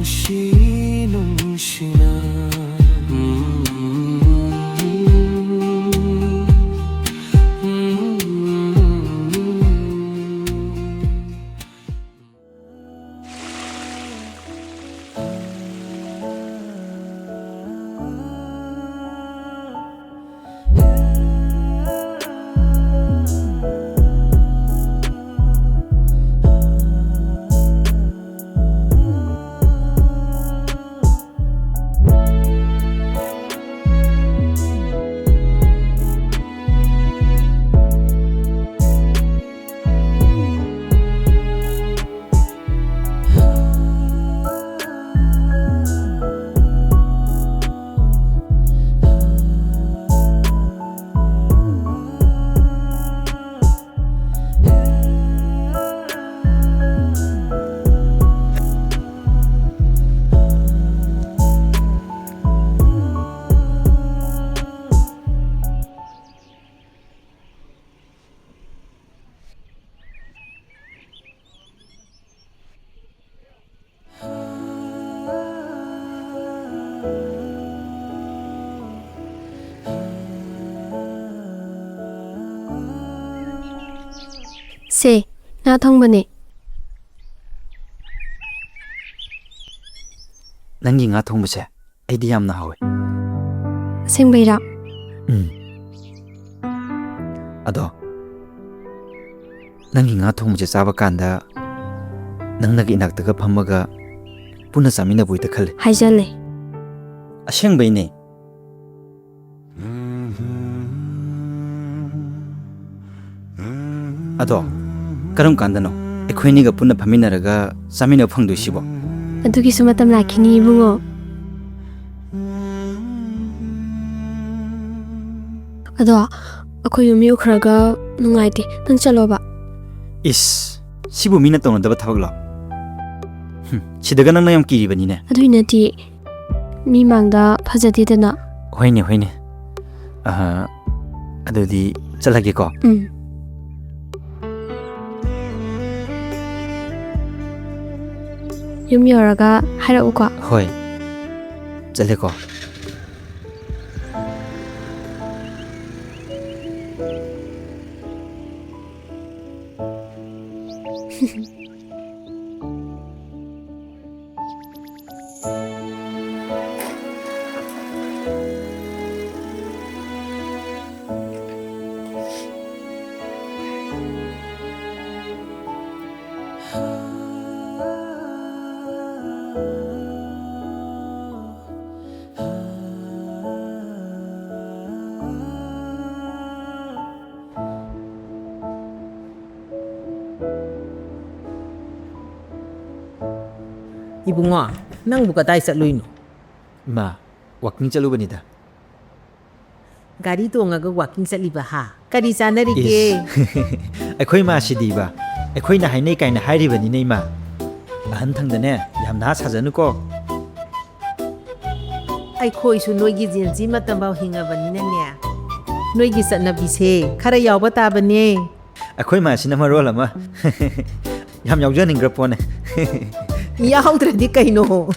ꯅꯨꯡꯁꯤꯅ ꯁꯦ, ꯉꯥ ꯊꯣꯡꯕꯅꯦ. ꯅꯪꯒꯤ ꯉꯥ ꯊꯣꯡꯕꯁꯦ ꯑꯩꯗꯤ ꯌꯥꯝꯅ ꯍꯥꯎꯋꯦ. ꯑꯁꯦꯡꯕꯩꯔꯥ? ꯑꯗꯣ ꯅꯪꯒꯤ ꯉꯥ ꯊꯣꯡꯕꯁꯦ ꯆꯥꯕ ꯀꯥꯟꯗ ꯅꯪꯅꯒ ꯏꯅꯥꯛꯇꯒ ꯐꯝꯃꯒ ꯄꯨꯟꯅ ꯆꯥꯃꯤꯟꯅꯕꯣꯏꯗ ꯈꯜꯂꯦ. ꯍꯥꯏꯖꯜꯂꯦ. ꯑꯁꯦꯡꯕꯩꯅꯦ. ꯑꯗꯣ ꯀꯔꯝ ꯀꯥꯟꯗꯅꯣ ꯑꯩꯈꯣꯏꯅꯤꯒ ꯄꯨꯟꯅ ꯐꯝꯃꯤꯟꯅꯔꯒ ꯆꯥꯃꯤꯟꯅꯕ ꯐꯪꯗꯣꯏꯁꯤꯕꯣ? ꯑꯗꯨꯒꯤꯁꯨ ꯃꯇꯝ ꯂꯥꯛꯈꯤꯅꯤ ꯏꯕꯨꯡꯉꯣ. ꯑꯗꯣ ꯑꯩꯈꯣꯏ ꯌꯨꯝ ꯌꯧꯈ꯭ꯔꯒ ꯅꯨꯡꯉꯥꯏꯇꯦ. ꯅꯪ ꯆꯠꯂꯣꯕ. ꯏꯁ, ꯁꯤꯕꯨ ꯃꯤꯅ ꯇꯧꯅꯗꯕ ꯊꯕꯛꯂꯣ? ꯁꯤꯗꯒ ꯅꯪꯅ ꯌꯥꯝ ꯀꯤꯔꯤꯕꯅꯤꯅꯦ. ꯑꯗꯨꯏ ꯅꯠꯇꯦ. ꯃꯤ ꯃꯥꯡꯗ ꯐꯖꯗꯦꯗꯅ. ꯍꯣꯏꯅꯦ ꯍꯣꯏꯅꯦ. ꯑꯗꯨꯗꯤ ꯆꯠꯂꯒꯦꯀꯣ. ꯌꯨꯝ ꯌꯧꯔꯒ ꯍꯥꯏꯔꯛꯎꯀꯣ. ꯍꯣꯏ. ꯆꯠꯂꯦꯀꯣ. Ibungo, nang buka tayo sa luino. ꯏꯃꯥ, ꯋꯥꯛꯀꯤꯡ ꯆꯠꯂꯨꯕꯅꯤꯗ. Gari tongaga walking sa liba ha. Kari sana rige. ꯑꯩꯈꯣꯏ ꯃꯥꯁꯤꯗꯤꯕ ꯑꯩꯈꯣꯏꯅ ꯍꯥꯏꯅꯩ ꯀꯥꯏꯅ ꯍꯥꯏꯔꯤꯕꯅꯤꯅꯦ ꯏꯃꯥ. ꯑꯍꯟ ꯊꯪꯗꯅꯦ ꯌꯥꯝ ꯅꯍꯥ ꯁꯥꯖꯅꯨꯀꯣ. Ay khoisu noigi jinsi matambao hingabanina. Noigi satnabise khara yawba tabane. ꯑꯩꯈꯣꯏ ꯃꯥꯁꯤꯅ ꯃꯔꯣꯜ ꯑꯃ ꯌꯥꯝ ꯌꯥꯎꯖꯅꯤꯡꯈ꯭ꯔ ꯄꯣꯠꯅꯦ. Yawdradi kaino.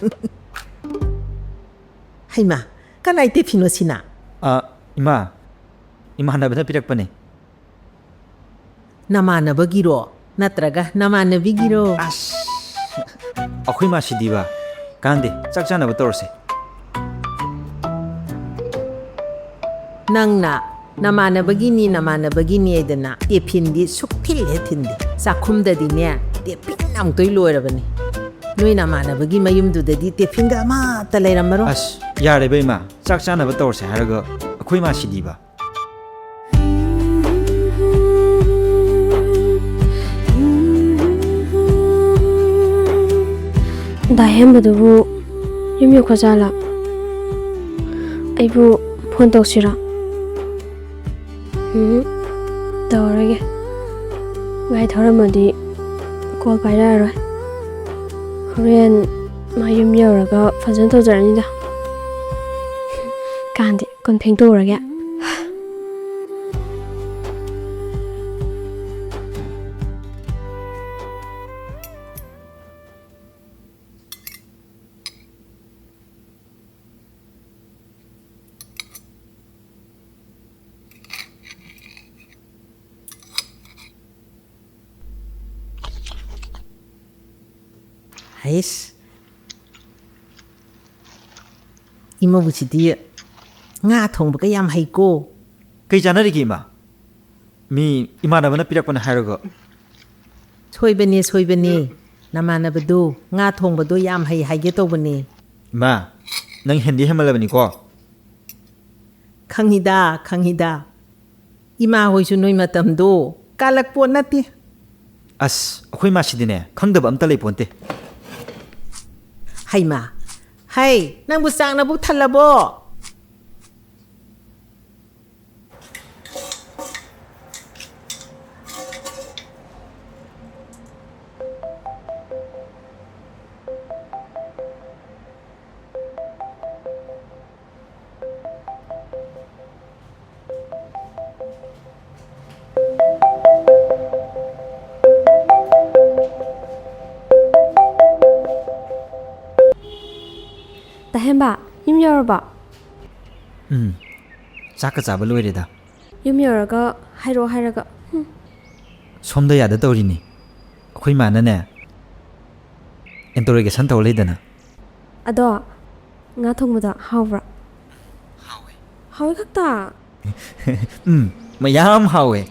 Haima, kanai te phino sina. ꯏꯃꯥ, ꯏꯃꯥꯟꯅꯕꯅ ꯄꯤꯔꯛꯄꯅꯦ. Namanabagiro natraga namanabigiro. ꯑꯁ, ꯑꯩꯈꯣꯏ ꯃꯥꯁꯤꯗꯤꯕ ꯀꯥꯟꯗꯦ ꯆꯥꯛ ꯆꯥꯅꯕ ꯇꯧꯔꯁꯦ. Nangna namanabagini edana tepindi sukthile thindi. Sakhumdadine tepin amtoi loirabani. Noi namanabagi mayumdudadi tepinga ama ta leiramaro. ꯑꯁ, ꯌꯥꯔꯦꯕ ꯏꯃꯥ. ꯆꯥꯛ ꯆꯥꯅꯕ ꯇꯧꯔꯁꯦ ꯍꯥꯏꯔꯒ ꯑꯩꯈꯣꯏ ꯃꯥꯁꯤꯗꯤꯕ. ꯗꯥꯍꯦꯝꯕꯗꯨꯕꯨ ꯌꯨꯝ ꯌꯧꯈ꯭ꯔꯖꯥꯠꯂꯥ? ꯑꯩꯕꯨ ꯐꯣꯟ ꯇꯧꯁꯤꯔꯥ? ꯇꯧꯔꯒꯦ. ꯒꯥꯔꯤ ꯊꯧꯔꯝꯃꯗꯤ ꯀꯣꯜ ꯄꯥꯏꯔꯛꯑꯔꯣꯏ. ꯍꯣꯔꯦꯟ ꯃꯥ ꯌꯨꯝ ꯌꯧꯔꯒ ꯐꯖꯅ ꯇꯧꯖꯔꯅꯤꯗ. ꯀꯥꯟꯗꯤ ꯀꯣꯟ ꯐꯦꯡꯗꯣꯛꯎꯔꯒꯦ. Ais. Ima buchidi nga thong ba yam hay ko. Kay janarigi ima. Mi imanabana pirakpana hairaga. Soibani. Namanabado nga thong bado yam hay ge tawbani. Ima, nang hindi hamalabani ko. Khangida. Ima hoisu noi matamdo kalak po nati. As, ako'y masidine. Khangdaba amta leiponte. Hay ma. Hay, nang busang na talabo. Tahemba, yum yoraba. Chaka chaba loireda. Yum yoraga, hairaga. Somda yada tawrini. Ako'y manane. Interrogation taw leidana. Ado, nga thongbada hawra. Hawi khakta. Mayam hawe.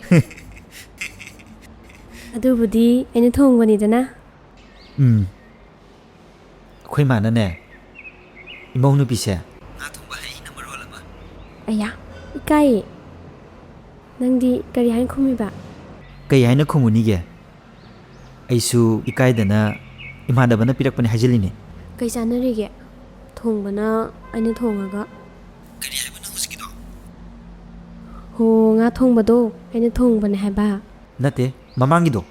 Adubudi, aina thongbani dana. Ako'y manane. Imaw nupise. Nga thongba hay na marola ba? Aya, ikai. Nangdi kari hain khumiba. Kay hay na kumunige. Aisu ikaidana imanabana pirakpani hajiline. Kai chanarige. Thongbana aina thongaga. Kari hay ba na huskido? Ho nga thongbado aina thongbane haiba. Nate, mamangido.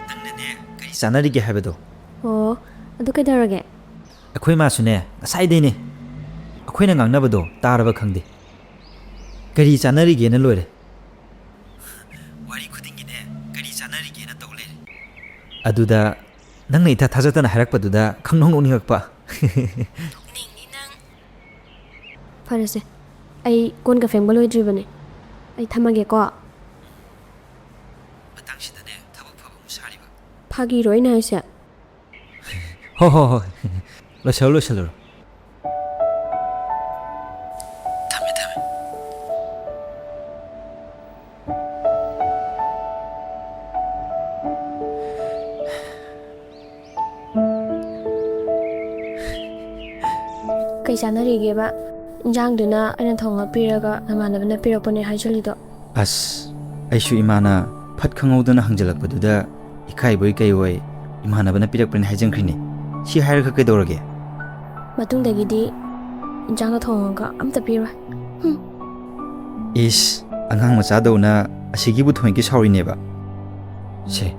Nangne kay chanarige habado. Ho, adu kaidarage. Ako'y masune, ngasaydayne. Ako'yna ngangnabado taraba khangde. Kari chanarige na loire. Wari khudingine kari chanarige na tawlere. Aduda nangna ita thajatana harakpaduda khangnong unihakpa. Ningni nang. Farase. Ai kon ka fengba loidribane. Ai thamage ko. Matangsidane thabak phabam sariba. Phagi roina haise. Ho. Losalo. Thame. Kai chanarige ba. Injangduna aina thonga piraga namanabana pirakpane haijalido. As, aishu imana phat khangawdana hangjalakpaduda ikaiboi kaiwai imanabana pirakpani haijangkhrini. Si hairaga kaidorage. Matungdagidi injangda thongaga amta pira. Is, angang machadawna asigibu thoinki saurineba. Se,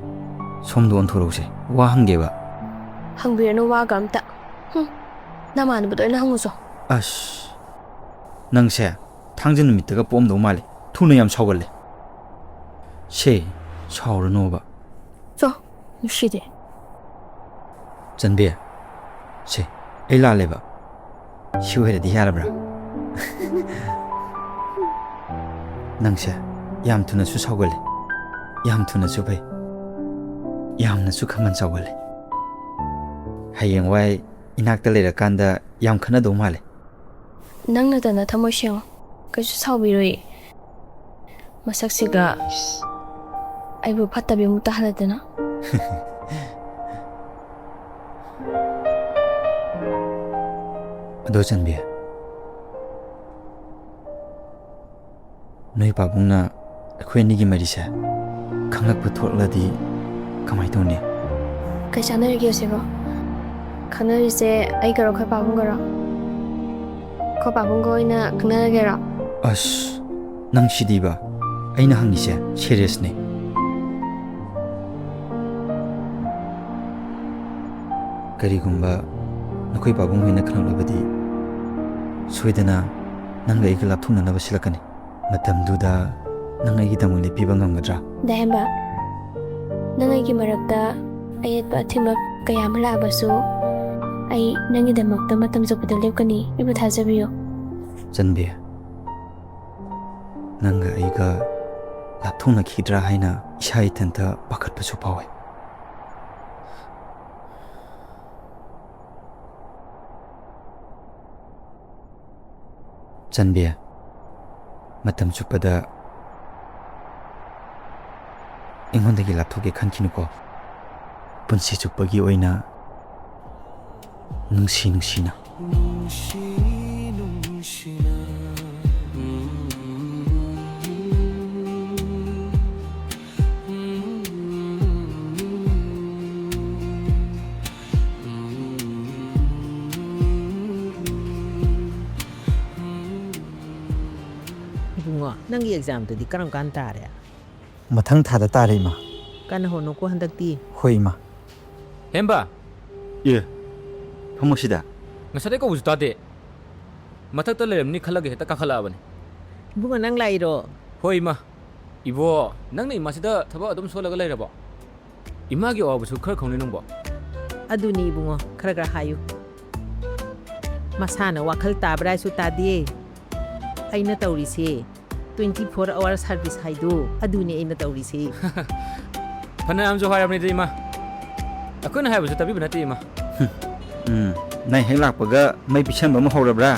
somdo onthorose, wa hangeba. Hangbirano waga amta. Namanabado aina hanguso. As, nangse thangje numittaga pomdo male. Thuna yam saugalle. Se, sauranoba. So, nushide. Janbe. Se, ela leba. Shuhere di yarabra. Nangse, yam thuna su saugalle. Yam thuna su bai. Yam na su khaman saugalle. Hayeng wai inakta lera kanda yam khana do male. Nangna dana thamo shengo. Kaisu saubiroi. Masaksiga aibu phattabi muta haladana. Ado Janbe. Noi pabungna akhoi nigi marise khanglakpa thokladi kamai tawni. Kai chanarige sego. Khanarise ai garo khoi pabungara. Ko pabungo ina khnaragera. As, nang sidiba. Aina hangise serious ne. Karigumba nakoi pabung hoina khanglabadi soidana nang ai gala thuna na basilakani. Matamduda nang ai gidamung le piba ngamgadra. Dahemba. Nangai ki marakta ayat ba thimla kaya mala basu ai nangi damakta matam jopda lepkani ibu thajabiyo. Janbe. Nanga aiga lapthuna khidra haina isai thanta pakhat pasu pawe. ꯆꯟꯕꯤ ꯃꯇꯝ ꯆꯨꯞꯄꯗ ꯑꯩꯉꯣꯟꯗꯒꯤ ꯂꯥꯞꯊꯣꯛꯀꯦ ꯈꯟꯈꯤꯅꯨꯀꯣ ꯄꯨꯟꯁꯤ ꯆꯨꯞꯄꯒꯤ ꯑꯣꯏꯅ ꯅꯨꯡꯁꯤꯅ 이붕어, ꯅꯪꯒꯤ ꯑꯦꯛꯖꯥꯝꯗꯨꯗꯤ ꯀꯔꯝ ꯀꯥꯟ ꯇꯥꯔꯦ? ꯃꯊꯪ ꯊꯥꯗ ꯇꯥꯔꯦ ꯏꯃꯥ ꯀꯟꯅ ꯍꯣꯠꯅꯧꯀꯣ ꯍꯟꯗꯛꯇꯤ. ꯍꯣꯏ ꯏꯃꯥ ꯍꯦꯝꯕ ꯑꯦ ꯐꯝꯃꯣꯁꯤꯗ ꯉꯁꯥꯏꯗꯩ ꯀꯧꯕꯁꯨ ꯇꯥꯗꯦ ꯃꯊꯛꯇ ꯂꯩꯔꯝꯅꯤ ꯈꯜꯂꯒ ꯍꯦꯛꯇ ꯀꯥꯈꯠꯂꯛꯑꯕꯅꯤ 이붕어 ꯅꯪ ꯂꯥꯛꯏꯔꯣ? ꯍꯣꯏ ꯏꯃꯥ 이보 ꯅꯪꯅ 이마ꯁꯤꯗ ꯊꯕꯛ ꯑꯗꯨꯝ ꯁꯣꯜꯂꯒ ꯂꯩꯔꯕꯣ 이마ꯒꯤ ꯑꯋꯥꯕꯁꯨ ꯈꯔ ꯈꯪꯅꯤ ꯅꯪꯕꯣ ꯑꯗꯨꯅꯤ 이붕어 ꯈꯔ ꯍꯥꯏꯌꯨ. ꯃꯁꯥꯅ ꯋꯥꯈꯜ ꯇꯥꯕ꯭ꯔꯥ ꯍꯥꯏꯁꯨ ꯇꯥꯗꯦ. ꯑꯩꯅ ꯇꯧꯔꯤꯁꯦ 24 hour ꯁꯥꯔꯚꯤꯁ ꯍꯥꯏꯗꯣ ꯑꯗꯨꯅꯤ ꯑꯩꯅ ꯇꯧꯔꯤꯁꯦ. ꯐꯅꯌꯥꯝꯁꯨ ꯍꯥꯏꯔꯕꯅꯤꯗ 이마 ꯑꯩꯈꯣꯏꯅ ꯍꯥꯏꯕꯁꯨ ꯇꯥꯕꯤꯕ ꯅꯠꯇꯦ 이마 ꯅꯪ ꯍꯦꯛ ꯂꯥꯛꯄꯒ ꯃꯩ ꯄꯤꯁꯟꯕ ꯑꯃ ꯍꯧꯔꯕ꯭ꯔꯥ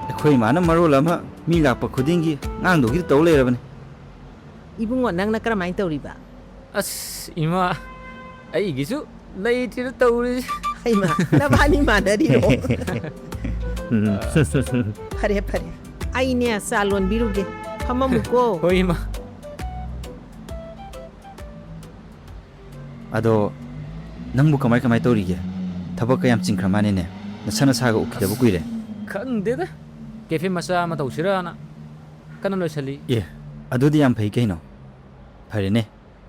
ꯑꯩꯈꯣꯏ ꯏꯃꯥꯅ ꯃꯔꯣꯜ ꯑꯃ ꯃꯤ ꯂꯥꯛꯄ ꯈꯨꯗꯤꯡꯒꯤ ꯉꯥꯡꯗꯧꯒꯤ ꯇꯧ ꯂꯩꯔꯕꯅꯤ 이붕어 ꯅꯪꯅ ꯀꯔꯝꯍꯥꯏꯅ ꯇꯧꯔꯤꯕ? ꯑꯁ 이마 ꯑꯩꯒꯤꯁꯨ ꯂꯩꯇ꯭ꯔꯤꯗ ꯇꯧꯔꯤꯁꯦ ꯍꯩꯃꯥ ꯅꯕꯥꯅꯤ ꯃꯥꯟꯅꯔꯤꯔꯣ? ꯐꯔꯦ ꯑꯩꯅꯦ ꯆꯥ ꯂꯣꯟꯕꯤꯔꯨꯒꯦ. ꯐꯝꯃꯝꯃꯨꯀꯣ. ꯍꯣꯏ 이마 ꯑꯗꯣ ꯅꯪꯕꯨ ꯀꯃꯥꯏ ꯇꯧꯔꯤꯒꯦ ꯊꯕꯛ ꯀꯌꯥꯝ ꯆꯤꯟꯈ꯭ꯔ ꯃꯥꯅꯦꯅꯦ ꯅꯁꯥꯒ ꯎꯈꯤꯗꯕ ꯀꯨꯏꯔꯦ ꯈꯪꯗꯦꯗ ꯀꯦꯐꯦ ꯃꯆꯥ ꯑꯃ ꯇꯧꯁꯤꯔꯥꯅ ꯀꯟꯅ ꯂꯣꯏꯁꯜꯂꯤ ꯑꯦ ꯑꯗꯨꯗꯤ ꯌꯥꯝ ꯐꯩ ꯀꯩꯅꯣ ꯐꯔꯦꯅꯦ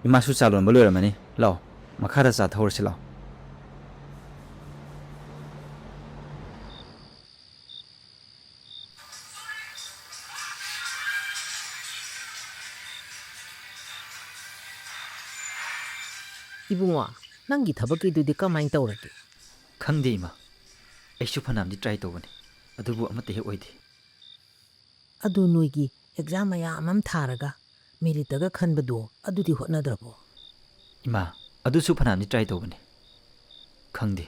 ꯏꯃꯥꯁꯨ ꯆꯥ ꯂꯣꯟꯕ ꯂꯣꯏꯔꯝꯃꯅꯤ ꯂꯥꯛꯑꯣ ꯃꯈꯥꯗ ꯆꯥ ꯊꯧꯔꯁꯤ ꯂꯥꯛꯑꯣ 이붕어 ꯅꯪꯒꯤ ꯊꯕꯛꯀꯤꯗꯨꯗꯤ ꯀꯃꯥꯏꯅ ꯇꯧꯔꯒꯦ? ꯈꯪꯗꯦ ꯏꯃꯥ ꯑꯩꯁꯨ ꯐꯅꯌꯥꯝꯗꯤ ꯇ꯭ꯔꯥꯏ ꯇꯧꯕꯅꯤ ꯑꯗꯨꯕꯨ ꯑꯃꯠꯇ ꯍꯦꯛ ꯑꯣꯏꯗꯦ ꯑꯗꯨ ꯅꯣꯏꯒꯤ ꯑꯦꯛꯖꯥꯝ ꯃꯌꯥꯝ ꯑꯃ ꯊꯥꯔꯒ ꯃꯦꯔꯤꯠꯇꯒ ꯈꯟꯕꯗꯣ ꯑꯗꯨꯗꯤ ꯍꯣꯠꯅꯗ꯭ꯔꯕꯣ? ꯏꯃꯥ ꯑꯗꯨꯁꯨ ꯐꯅꯌꯥꯝꯗꯤ ꯇ꯭ꯔꯥꯏ ꯇꯧꯕꯅꯤ ꯈꯪꯗꯦ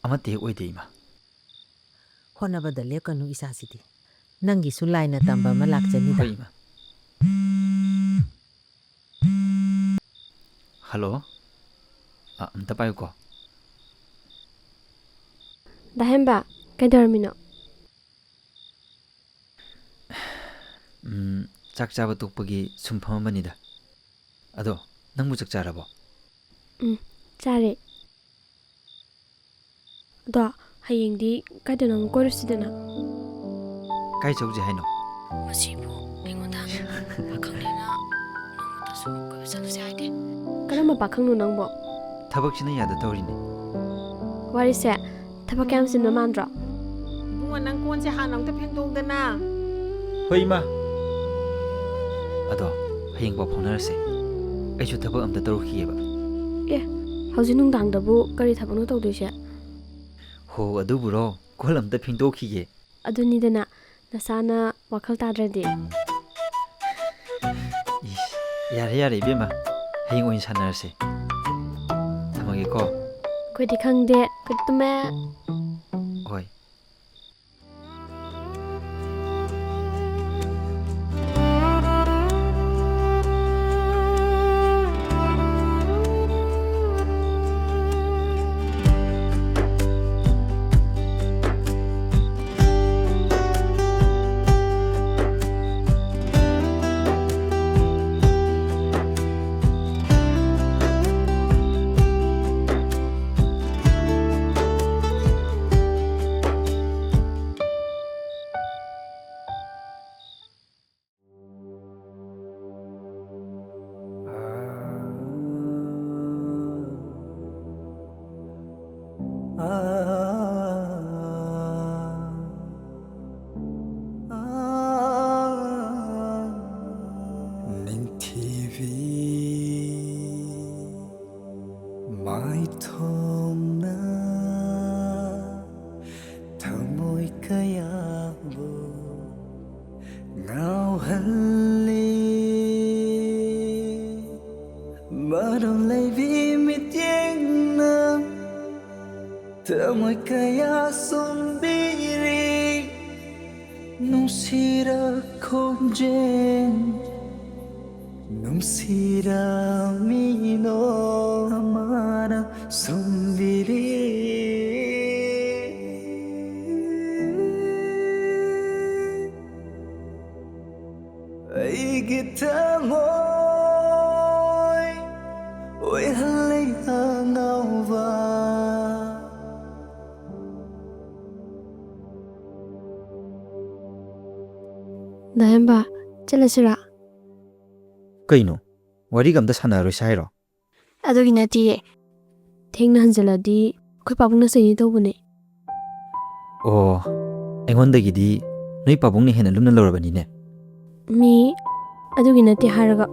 ꯑꯃꯠꯇ ꯍꯦꯛ ꯑꯣꯏꯗꯦ ꯏꯃꯥ ꯍꯣꯠꯅꯕꯗ ꯂꯦꯞꯀꯅꯨ ꯏꯆꯥꯁꯤꯗꯤ. ꯅꯪꯒꯤꯁꯨ ꯂꯥꯏꯅ ꯇꯝꯕ ꯑꯃ ꯂꯥꯛꯆꯅꯤꯗ. ꯍꯣꯏ ꯏꯃꯥ ꯍꯜꯂꯣ ꯑꯝꯇ ꯄꯥꯏꯌꯨꯀꯣ ꯗꯥꯍꯦꯝꯕ ꯀꯩꯗꯧꯔꯝꯃꯤꯅꯣ? ꯆꯥꯛ ꯆꯥꯕ ꯇꯣꯛꯄꯒꯤ ꯁꯨꯝ ꯐꯝꯃꯝꯕꯅꯤꯗ ꯑꯗꯣ ꯅꯪꯕꯨ ꯆꯥꯛ ꯆꯥꯔꯕꯣ? ꯆꯥꯔꯦ. ꯑꯗꯣ ꯍꯌꯦꯡꯗꯤ ꯀꯥꯏꯗꯅꯣ ꯑꯃꯨꯛ ꯀꯣꯏꯔꯨꯁꯤꯗꯅ? ꯀꯥꯏ ꯆꯧꯁꯦ ꯍꯥꯏꯅꯣ? ꯃꯁꯤꯕꯨ ꯑꯩꯉꯣꯟꯗ ꯄꯥꯈꯪꯅꯦꯅ ꯅꯣꯡꯃꯇꯁꯨ ꯀꯣꯏꯕ ꯆꯠꯂꯨꯁꯦ ꯍꯥꯏꯗꯦ. ꯀꯔꯝꯕ ꯄꯥꯈꯪꯅꯣ ꯅꯪꯕꯣ? ꯊꯕꯛꯁꯤꯅ ꯌꯥꯗ ꯇꯧꯔꯤꯅꯦ. ꯋꯥꯔꯤꯁꯦ ꯊꯕꯛ ꯀꯌꯥꯝ ꯆꯤꯟꯕ ꯃꯥꯟꯗ꯭ꯔꯣ? 이붕어 ꯅꯪ ꯀꯣꯟꯁꯦ ꯍꯥꯟꯅ ꯑꯝꯇ ꯐꯦꯡꯗꯣꯛꯗꯅ. ꯍꯣꯏ ꯏꯃꯥ ꯑꯗꯣ ꯍꯌꯦꯡ ꯄꯥꯎ ꯐꯥꯎꯅꯔꯁꯦ ꯑꯩꯁꯨ ꯊꯕꯛ ꯑꯝꯇ ꯇꯧꯔꯨꯈꯤꯒꯦꯕ. ꯍꯧꯖꯤꯛ ꯅꯨꯡꯗꯥꯡꯗꯕꯨ ꯀꯔꯤ ꯊꯕꯛꯅꯣ ꯇꯧꯗꯣꯏꯁꯦ? ꯍꯣ ꯑꯗꯨꯕꯨꯔꯣ ꯀꯣꯜ ꯑꯝꯇ ꯐꯦꯡꯗꯣꯛꯈꯤꯒꯦ. ꯑꯗꯨꯅꯤꯗꯅ ꯅꯁꯥꯅ ꯋꯥꯈꯜ ꯇꯥꯗ꯭ꯔꯗꯤ. ꯌꯥꯔꯦ ꯏꯕꯦꯝꯃ ꯍꯌꯦꯡ ꯑꯣꯏꯅ ꯁꯥꯟꯅꯔꯁꯦ ꯊꯝꯃꯒꯦꯀꯣ. ꯑꯩꯈꯣꯏꯗꯤ ꯈꯪꯗꯦ ꯑꯩꯈꯣꯏꯗꯤ ꯇꯨꯝꯃꯦ. ꯍꯣꯏ. 마이통나 thầm kayabu ngao halli baron lấy vì mi tiếng na thầm kaya sum biri 눈시라콩젠 눈시라미노 아마라 손비리 이기탕오이 왜 할래야 나와 ꯅꯌꯥꯝꯕ ꯆꯠꯂꯁꯤꯔꯥ ꯀꯩꯅꯣ ꯋꯥꯔꯤꯒ ꯑꯝꯇ ꯁꯥꯟꯅꯔꯣꯏꯁꯦ ꯍꯥꯏꯔꯣ ꯑꯗꯨꯒꯤ ꯅꯠꯇꯤꯌꯦ ꯊꯦꯡꯅ ꯍꯟꯖꯤꯜꯂꯗꯤ ꯑꯩꯈꯣꯏ ꯄꯥꯕꯨꯡꯅ ꯆꯩꯅꯤ ꯇꯧꯕꯅꯦ ꯑꯣ ꯑꯩꯉꯣꯟꯗꯒꯤꯗꯤ ꯅꯣꯏ ꯄꯥꯕꯨꯡꯅ ꯍꯦꯟꯅ ꯂꯨꯝꯅ ꯂꯧꯔꯕꯅꯤꯅꯦ ꯃꯤ ꯑꯗꯨꯒꯤ ꯅꯠꯇꯦ ꯍꯥꯏꯔꯒ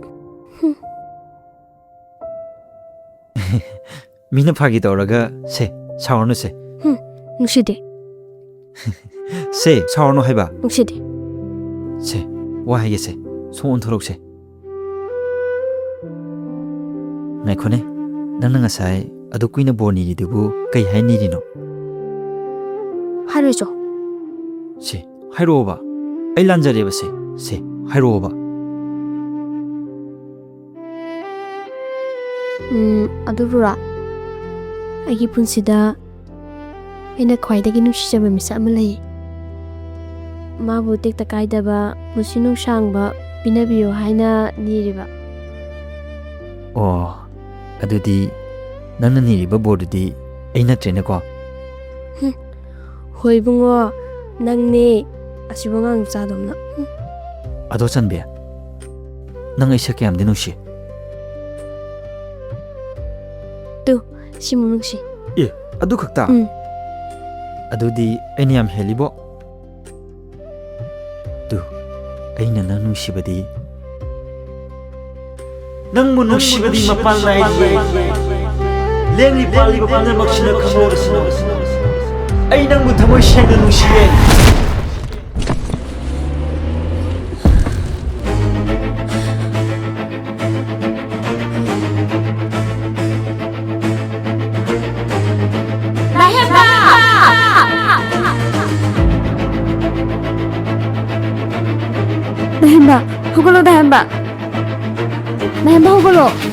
ꯃꯤꯅ ꯐꯥꯒꯤ ꯇꯧꯔꯒ ꯁꯦ ꯁꯥꯎꯔꯅꯨ ꯁꯦ ꯅꯨꯡꯁꯤꯗꯦ ꯁꯦ ꯁꯥꯎꯔꯅꯨ ꯍꯥꯏꯕ ꯅꯨꯡꯁꯤꯗꯦ ꯁꯦ ꯋꯥ ꯍꯥꯏꯒꯦꯁꯦ ꯁꯣꯝ ꯑꯣꯟꯊꯣꯔꯛꯁꯦ ꯉꯥꯏꯈꯣꯅꯦ ꯅꯪꯅ ꯉꯁꯥꯏ ꯑꯗꯨ ꯀꯨꯏꯅ ꯕꯣꯔ ꯅꯤꯔꯤꯗꯨꯕꯨ ꯀꯩ ꯍꯥꯏꯅꯤꯔꯤꯅꯣ ꯍꯥꯏꯔꯣꯏꯆꯣ ꯁꯦ ꯍꯥꯏꯔꯛꯑꯣꯕ ꯑꯩ ꯂꯥꯟꯖꯔꯦꯕ ꯁꯦ ꯍꯥꯏꯔꯛꯑꯣꯕ ꯑꯗꯨꯕꯨꯔꯣ ꯑꯩꯒꯤ ꯄꯨꯟꯁꯤꯗ ꯑꯩꯅ ꯈ꯭ꯋꯥꯏꯗꯒꯤ ꯅꯨꯡꯁꯤꯖꯕ ꯃꯤꯁꯛ ꯑꯃ ꯂꯩ ꯃꯥꯕꯨ ꯇꯦꯛꯇ ꯀꯥꯏꯗꯕ ꯄꯨꯟꯁꯤ ꯅꯨꯡꯁꯥꯡꯕ ꯄꯤꯅꯕꯤꯌꯨ ꯍꯥꯏꯅ ꯅꯤꯔꯤꯕ ꯑꯣ ꯑꯗꯨꯗꯤ ꯅꯪꯅ ꯅꯤꯔꯤꯕ ꯕꯣꯔꯗꯨꯗꯤ ꯑꯩ ꯅꯠꯇ꯭ꯔꯦꯅꯦꯀꯣ ꯍꯣꯏ ꯏꯕꯨꯡꯉꯣ ꯅꯪꯅꯦ ꯑꯁꯤꯕ ꯑꯉꯥꯡ ꯃꯆꯥꯗꯧꯅ ꯑꯗꯣ ꯆꯟꯕꯤ ꯅꯪ ꯑꯩꯁꯦ ꯀꯌꯥꯝꯗꯤ ꯅꯨꯡꯁꯤ ꯁꯤꯃꯨ ꯅꯨꯡꯁꯤ ꯑꯦ ꯑꯗꯨ ꯈꯛꯇ ꯑꯗꯨꯗꯤ ꯑꯩꯅ ꯌꯥꯝ ꯍꯦꯜꯂꯤꯕꯣ ꯑꯩꯅ ꯅꯪ ꯅꯨꯡꯁꯤꯕꯗꯤ ꯅꯪꯕꯨ ꯅꯨꯡꯁꯤꯕꯗꯤ ꯃꯄꯥꯟ ꯅꯥꯏꯗꯦ ꯂꯦꯡꯂꯤ ꯄꯥꯜꯂꯤꯕ ꯄꯨꯝꯅꯃꯛꯁꯤꯅ ꯈꯪꯂꯕꯁꯨ ꯑꯩ ꯅꯪꯕꯨ ꯊꯃꯣꯏ ꯁꯦꯡꯅ ꯅꯨꯡꯁꯤꯌꯦ Dahemba, hugalo Dahemba. Dahemba hugalo.